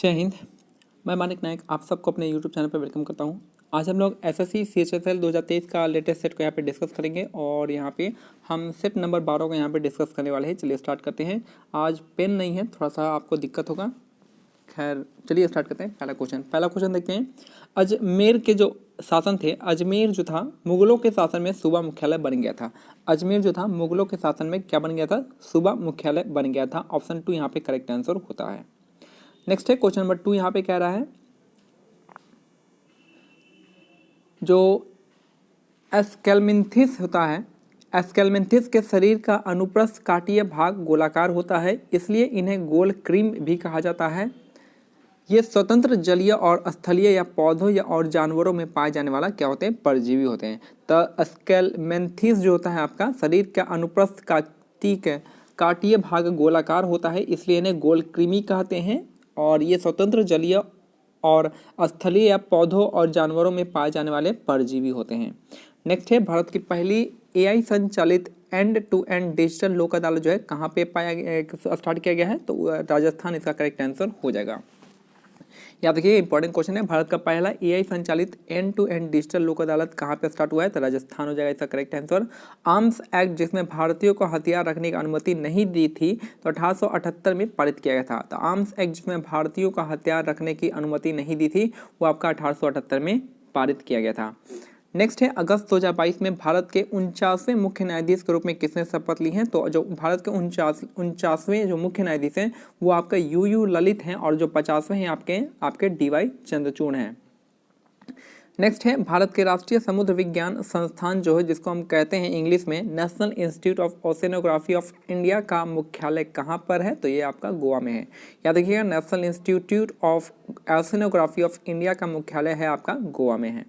जय हिंद। मैं मानिक नायक आप सबको अपने YouTube चैनल पर वेलकम करता हूं। आज हम लोग SSC CHSL 2023 का लेटेस्ट सेट को यहाँ पे डिस्कस करेंगे और यहाँ पे हम सेट नंबर 12 को यहाँ पे डिस्कस करने वाले हैं। चलिए स्टार्ट करते हैं। आज पेन नहीं है, थोड़ा सा आपको दिक्कत होगा। खैर चलिए स्टार्ट करते हैं। पहला क्वेश्चन देखते हैं। अजमेर के जो शासन थे, अजमेर जो था मुगलों के शासन में सूबा मुख्यालय बन गया था। अजमेर जो था मुगलों के शासन में क्या बन गया था? सूबा मुख्यालय बन गया था। ऑप्शन 2 यहाँ पे करेक्ट आंसर होता है। नेक्स्ट है क्वेश्चन नंबर 2। यहाँ पे कह रहा है जो एस्केलमिंथिस होता है, एस्केलमिंथिस के शरीर का अनुप्रस्थ काटीय भाग गोलाकार होता है, इसलिए इन्हें गोल क्रीम भी कहा जाता है। ये स्वतंत्र जलीय और स्थलीय या पौधों या और जानवरों में पाए जाने वाला क्या होते हैं? परजीवी होते हैं। तो एस्केलमेंथिस जो होता है आपका शरीर का अनुप्रस्थ काटीय भाग गोलाकार होता है, इसलिए इन्हें गोल कृमि कहते हैं और ये स्वतंत्र जलीय और स्थलीय या पौधों और जानवरों में पाए जाने वाले परजीवी होते हैं। नेक्स्ट है भारत की पहली AI संचालित एंड टू एंड डिजिटल लोक अदालत जो है कहाँ पे स्टार्ट किया गया है? तो राजस्थान इसका करेक्ट आंसर हो जाएगा। याद रखिए इंपॉर्टेंट क्वेश्चन है। भारत का पहला AI संचालित एंड टू एंड डिजिटल लोक अदालत कहाँ पे स्टार्ट हुआ है? तो राजस्थान हो जाएगा इसका करेक्ट आंसर। आर्म्स एक्ट जिसमें भारतीयों को हथियार रखने की अनुमति नहीं दी थी तो 1878 में पारित किया गया था। तो आर्म्स एक्ट जिसमें भारतीयों का हथियार रखने की अनुमति नहीं दी थी वो आपका 1878 में पारित किया गया था। नेक्स्ट है अगस्त 2022 में भारत के 49वें मुख्य न्यायाधीश के रूप में किसने शपथ ली है? तो जो भारत के 49वें जो मुख्य न्यायाधीश हैं वो आपका UU ललित हैं और जो 50वें हैं आपके DY चंद्रचूड़ हैं। नेक्स्ट है भारत के राष्ट्रीय समुद्र विज्ञान संस्थान जो है जिसको हम कहते हैं इंग्लिश में national institute of oceanography of India का मुख्यालय कहाँ पर है? तो ये आपका गोवा में है। याद रखिएगा national institute of oceanography of India का मुख्यालय है आपका गोवा में है।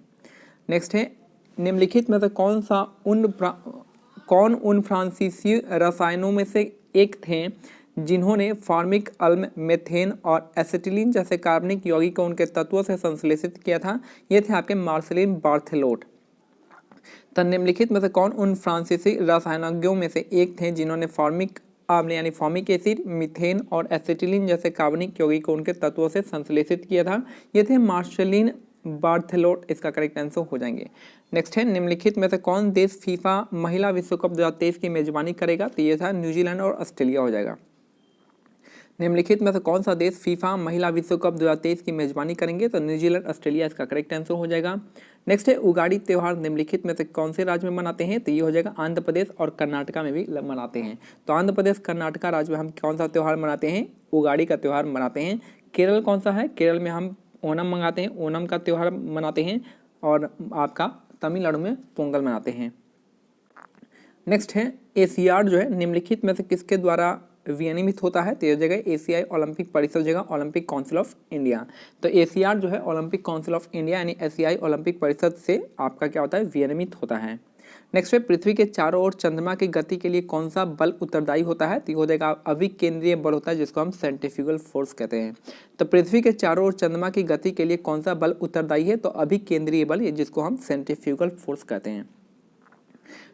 नेक्स्ट है निम्नलिखित में से कौन उन फ्रांसीसी रसायनों में से एक थे जिन्होंने फॉर्मिक अम्ल, मेथेन और एसिटिलीन जैसे कार्बनिक यौगिक को उनके तत्वों से संश्लेषित किया था? ये थे आपके मार्सेलिन बार्थेलोट। तो निम्नलिखित में से कौन उन फ्रांसीसी रसायनज्ञों में से एक थे जिन्होंने फॉर्मिक अम्ल यानी फॉर्मिक एसिड, मीथेन और एसिटिलीन जैसे कार्बनिक यौगिक को उनके तत्वों से संश्लेषित किया था? ये थे मार्सेलिन बार्थेलोट। इसका करेक्ट आंसर हो जाएंगे। नेक्स्ट है निम्नलिखित में से कौन देश फीफा महिला विश्व कप 2023 की मेजबानी करेगा? तो ये था न्यूजीलैंड और ऑस्ट्रेलिया हो जाएगा। निम्नलिखित में से कौन सा देश फीफा महिला विश्व कप 2023 की मेजबानी करेंगे? तो न्यूजीलैंड, ऑस्ट्रेलिया इसका करेक्ट आंसर हो जाएगा। नेक्स्ट है उगाड़ी त्यौहार निम्नलिखित में से कौन से राज्य में मनाते हैं? तो ये हो जाएगा आंध्र प्रदेश और कर्नाटका में भी मनाते हैं। तो आंध्र प्रदेश, कर्नाटका राज्य में हम कौन सा त्यौहार मनाते हैं? उगाड़ी का त्यौहार मनाते हैं। केरल कौन सा है? केरल में हम ओणम मनाते हैं, ओणम का त्यौहार मनाते हैं और आपका तमिलनाडु में पोंगल मनाते हैं। नेक्स्ट है एशियाड जो है निम्नलिखित में से किसके द्वारा विनियमित होता है? तो ये जगह एशियाई ओलंपिक परिषद जगह ओलंपिक काउंसिल ऑफ इंडिया। तो एशियाड जो है ओलंपिक काउंसिल ऑफ इंडिया यानी एशियाई ओलंपिक परिषद से आपका क्या होता है? विनियमित होता है। नेक्स्ट है पृथ्वी के चारों ओर चंद्रमा की गति के लिए कौन सा बल उत्तरदायी होता है? तो ये हो जाएगा अभिकेंद्रीय बल होता है जिसको हम सेंट्रीफ्यूगल फोर्स कहते हैं। तो पृथ्वी के चारों ओर चंद्रमा की गति के लिए कौन सा बल उत्तरदायी है? तो अभिकेंद्रीय बल, जिसको हम सेंट्रीफ्यूगल फोर्स कहते हैं।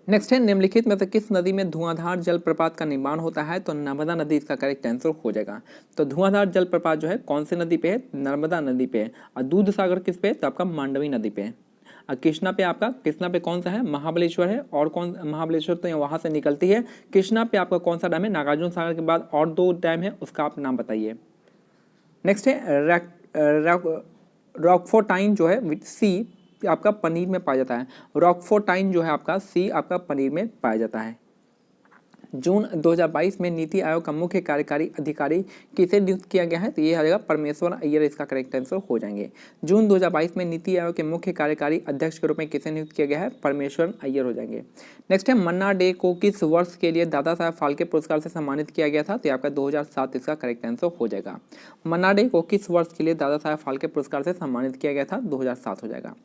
नेक्स्ट है निम्नलिखित में से किस नदी में धुआंधार जलप्रपात का निर्माण होता है? तो नर्मदा नदी इसका करेक्ट आंसर हो जाएगा। तो धुआंधार जलप्रपात जो है कौन सी नदी पे है? नर्मदा नदी पे है। और दूध सागर किस पे है? तो आपका मांडवी नदी पे है। कृष्णा पे आपका, कृष्णा पे कौन सा है? महाबलेश्वर है। और कौन? महाबलेश्वर तो वहां से निकलती है। कृष्णा पे आपका कौन सा डैम है? नागार्जुन सागर के बाद और 2 डैम है, उसका आप नाम बताइए। नेक्स्ट है रॉकफोर्टाइन जो है सी आपका पनीर में पाया जाता है। रॉकफोर्टाइन जो है आपका सी आपका पनीर में पाया जाता है। जून 2022 में नीति आयोग का मुख्य कार्यकारी अधिकारी किसे नियुक्त किया गया है? तो ये आ जाएगा परमेश्वर अय्यर, इसका करेक्ट आंसर हो जाएंगे। जून 2022 में नीति आयोग के मुख्य कार्यकारी अध्यक्ष के रूप में किसे नियुक्त किया गया है? परमेश्वर अय्यर हो जाएंगे। नेक्स्ट है मन्ना डे को किस वर्ष के लिए दादा साहब फाल्के पुरस्कार से सम्मानित किया गया था? तो आपका 2007 इसका करेक्ट आंसर हो जाएगा। मन्ना डे को किस वर्ष के लिए दादा साहब फाल्के पुरस्कार से सम्मानित किया गया था? 2007 हो जाएगा।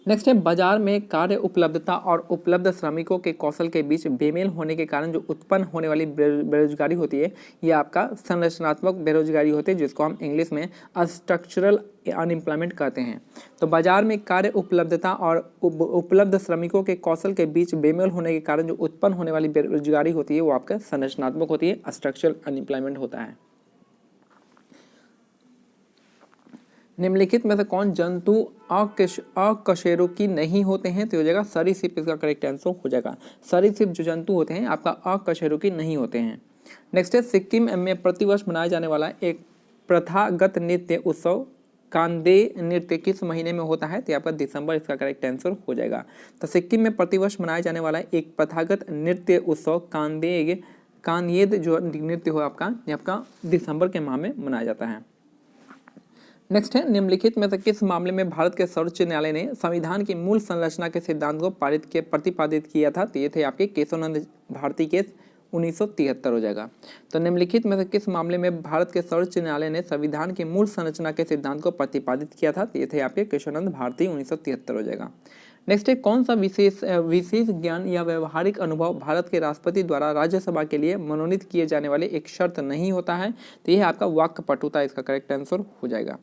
नेक्स्ट है बाजार में कार्य उपलब्धता और उपलब्ध श्रमिकों के कौशल के बीच बेमेल होने के कारण जो उत्पन्न होने वाली बेरोजगारी होती है ये आपका संरचनात्मक बेरोजगारी होती है, जिसको हम इंग्लिश में स्ट्रक्चरल अनएम्प्लॉयमेंट कहते हैं। तो बाजार में कार्य उपलब्धता और उपलब्ध श्रमिकों के कौशल के बीच बेमेल होने के कारण जो उत्पन्न होने वाली बेरोजगारी होती है वो आपका संरचनात्मक होती है, स्ट्रक्चरल अनएम्प्लॉयमेंट होता है। निम्नलिखित में से कौन जंतु अकशेरुकी नहीं होते हैं? तो हो जाएगा सरीसृप, इसका करेक्ट आंसर हो जाएगा। सरीसृप जो जंतु होते हैं आपका अकशेरुकी नहीं होते हैं। नेक्स्ट है, सिक्किम में प्रतिवर्ष मनाया जाने वाला एक प्रथागत नृत्य उत्सव कांदे नृत्य किस महीने में होता है? तो आपका दिसंबर, इसका करेक्ट आंसर हो जाएगा। तो सिक्किम में प्रतिवर्ष मनाया जाने वाला एक प्रथागत नृत्य उत्सव कांयेद जो नृत्य हो आपका, ये आपका दिसंबर के माह में मनाया जाता है। नेक्स्ट है, निम्नलिखित में से किस मामले में भारत के सर्वोच्च न्यायालय ने संविधान की मूल संरचना के सिद्धांत को प्रतिपादित किया था? तो ये थे आपके केशवानंद भारती केस 1973 हो जाएगा। तो निम्नलिखित में से किस मामले में भारत के सर्वोच्च न्यायालय ने संविधान की मूल संरचना के सिद्धांत को प्रतिपादित किया था? तो ये थे आपके केशवानंद भारती 1973 हो जाएगा। नेक्स्ट है, कौन सा विशेष ज्ञान या व्यवहारिक अनुभव भारत के राष्ट्रपति द्वारा राज्यसभा के लिए मनोनीत किए जाने वाले एक शर्त नहीं होता है? तो यह आपका वाक्पटुता, इसका करेक्ट आंसर हो जाएगा।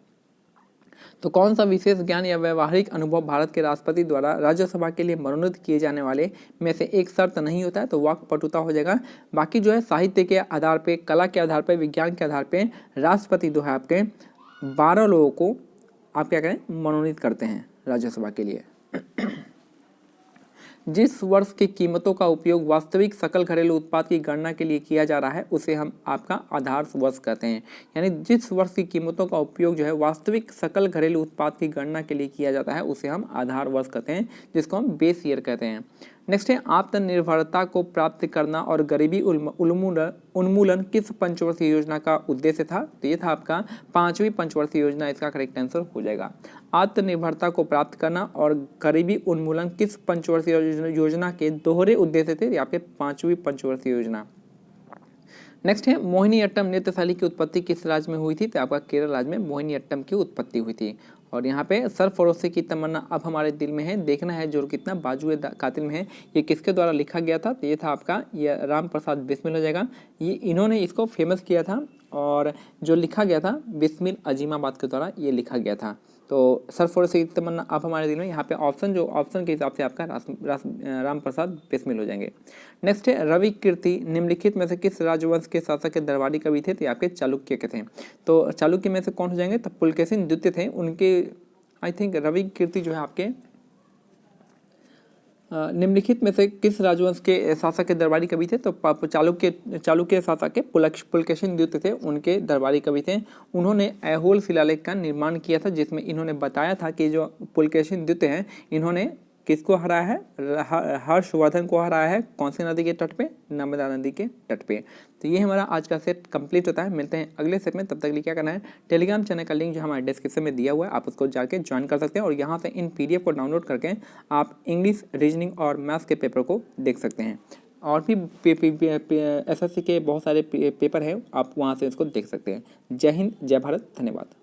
तो कौन सा विशेष ज्ञान या व्यवहारिक अनुभव भारत के राष्ट्रपति द्वारा राज्यसभा के लिए मनोनीत किए जाने वाले में से एक शर्त नहीं होता है? तो वाक्पटुता हो जाएगा। बाकी जो है साहित्य के आधार पे, कला के आधार पे, विज्ञान के आधार पे राष्ट्रपति जो है आपके 12 लोगों को आप क्या करें, मनोनीत करते हैं राज्यसभा के लिए। जिस वर्ष की कीमतों का उपयोग वास्तविक सकल घरेलू उत्पाद की गणना के लिए किया जा रहा है उसे हम आपका आधार वर्ष कहते हैं। यानी जिस वर्ष की कीमतों का उपयोग जो है वास्तविक सकल घरेलू उत्पाद की गणना के लिए किया जाता है उसे हम आधार वर्ष कहते हैं, जिसको हम बेस ईयर कहते हैं। नेक्स्ट है, आत्मनिर्भरता को प्राप्त करना और गरीबी उन्मूलन किस पंचवर्षीय योजना का उद्देश्य था? तो ये था आपका 5वीं पंचवर्षीय योजना, इसका करेक्ट आंसर हो जाएगा। आत्मनिर्भरता को प्राप्त करना और गरीबी उन्मूलन किस पंचवर्षीय योजना के दोहरे उद्देश्य थे? आपके 5वीं पंचवर्षीय योजना। नेक्स्ट है, मोहिनीअट्टम नृत्य शैली की उत्पत्ति किस राज्य में हुई थी? तो आपका केरल राज्य में मोहिनीअट्टम की उत्पत्ति हुई थी। और यहाँ पे सरफरोशी की तमन्ना अब हमारे दिल में है, देखना है जोर कितना बाजुए कातिल में है, ये किसके द्वारा लिखा गया था? तो ये था आपका ये राम प्रसाद बिस्मिल हो जाएगा। ये इन्होंने इसको फेमस किया था और जो लिखा गया था बिस्मिल अजीमाबाद के द्वारा ये लिखा गया था। तो सरफरोशी की तमन्ना अब हमारे दिल में, यहाँ पे ऑप्शन के हिसाब से आपका राम प्रसाद बिस्मिल हो जाएंगे। नेक्स्ट है, रवि कीर्ति निम्नलिखित में से किस राजवंश के शासक के दरबारी कवि थे? तो आपके चालुक्य के थे। तो चालुक्य में से कौन हो जाएंगे? तो पुलकेशिन द्वितीय थे। उनके आई थिंक रवि कीर्ति जो है आपके निम्नलिखित में से किस राजवंश के शासक के दरबारी कवि थे? तो चालुक्य शासक के पुलकेशिन द्वितीय थे, उनके दरबारी कवि थे। उन्होंने ऐहोल शिलालेख का निर्माण किया था जिसमें इन्होंने बताया था कि जो पुलकेशिन द्वितीय हैं इन्होंने किसको हराया है? हर्षवर्धन को हराया है। कौन सी नदी के तट पे? नर्मदा नदी के तट पे। तो ये हमारा आज का सेट कंप्लीट होता है। मिलते हैं अगले सेट में, तब तक के लिए क्या करना है, टेलीग्राम चैनल का लिंक जो हमारे डिस्क्रिप्शन में दिया हुआ है आप उसको जाके ज्वाइन कर सकते हैं और यहाँ से इन PDF को डाउनलोड करके आप इंग्लिश, रीजनिंग और मैथ्स के पेपर को देख सकते हैं। और भी SSC के बहुत सारे पेपर हैं, आप वहाँ से इसको देख सकते हैं। जय हिंद, जय भारत, धन्यवाद।